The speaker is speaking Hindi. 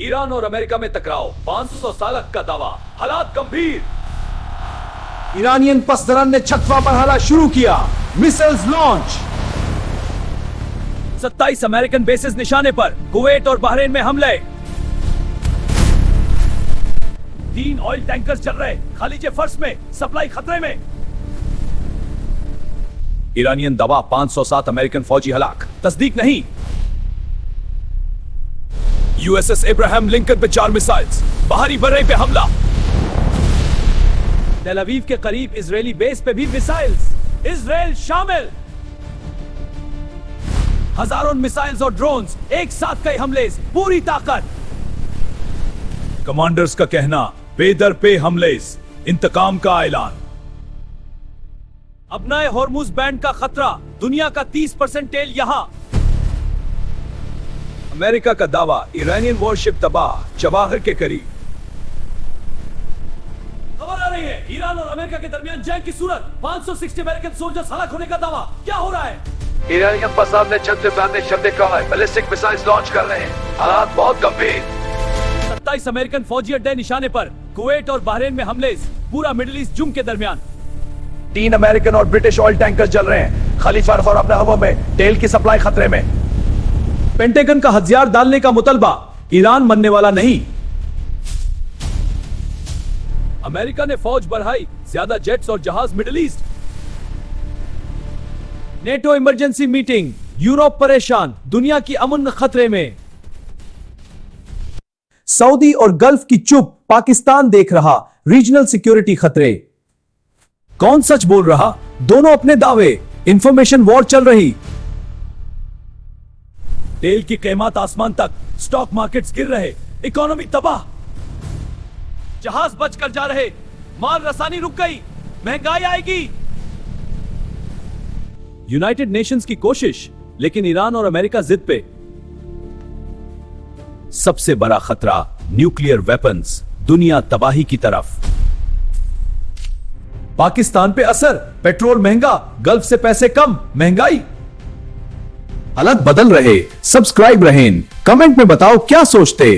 ईरान और अमेरिका में टकराव, 500 साल का दावा, हालात गंभीर। ईरानियन पसदरन ने छठवां मरहला शुरू किया, मिसाइल्स लॉन्च। 27 अमेरिकन बेसेस निशाने पर, कुवैत और बहरीन में हमले। 3 ऑयल टैंकर्स चल रहे, खालीजे फर्श में, सप्लाई खतरे में। ईरानियन दवा, 507 अमेरिकन फौजी हलाक, तस्दीक नहीं। यूएसएस इब्राहिम लिंकन पे 4 मिसाइल्स, बाहरी बर्रे पे हमला। तेल अवीव के करीब इजरायली बेस पे भी मिसाइल्स, इजराइल शामिल। हजारों मिसाइल्स और ड्रोन्स, एक साथ कई हमले, पूरी ताकत। कमांडर्स का कहना, बेदर पे हमले, इंतकाम का ऐलान। अब नए हॉर्मुज बैंड का खतरा, दुनिया का 30% तेल यहां। अमेरिका का दावा, ईरानियन वॉरशिप तबाह, चबाहर के करीब। खबर आ रही है, ईरान और अमेरिका के दरमियान जंग की सूरत, 560 अमेरिकन सोल्जर्स हलाक होने का दावा। क्या हो रहा है? ईरानियन फसाद ने छत से बांधने शब्द कहा है, बैलिस्टिक मिसाइल्स लॉन्च कर रहे हैं, हालात बहुत गंभीर। 27 अमेरिकन फौजी अड्डे निशाने पर, कुवैत और बहरीन में हमले, पूरा मिडिल ईस्ट जुम के दरमियान। 3 अमेरिकन और ब्रिटिश ऑयल टैंकर्स चल रहे हैं, खलीफा और अपने हवा में, तेल की सप्लाई खतरे में। पेंटागन का हथियार डालने का मुतलबा, ईरान मनने वाला नहीं। अमेरिका ने फौज बढ़ाई, ज्यादा जेट्स और जहाज middle east. NATO emergency meeting, Europe परेशान, दुनिया की अमन खतरे में। सऊदी और गल्फ की चुप, पाकिस्तान देख रहा, रीजनल सिक्योरिटी खतरे। कौन सच बोल रहा? दोनों अपने दावे, इंफॉर्मेशन वॉर चल रही। तेल की कीमत आसमान तक, स्टॉक मार्केट्स गिर रहे, इकोनॉमी तबाह। जहाज बचकर जा रहे, माल रसानी रुक गई, महंगाई आएगी। यूनाइटेड नेशंस की कोशिश, लेकिन ईरान और अमेरिका जिद पे। सबसे बड़ा खतरा, न्यूक्लियर वेपन्स, दुनिया तबाही की तरफ। पाकिस्तान पे असर, पेट्रोल महंगा, गल्फ से पैसे कम, महंगाई। हालात बदल रहे। सब्सक्राइब रहें, कमेंट में बताओ क्या सोचते।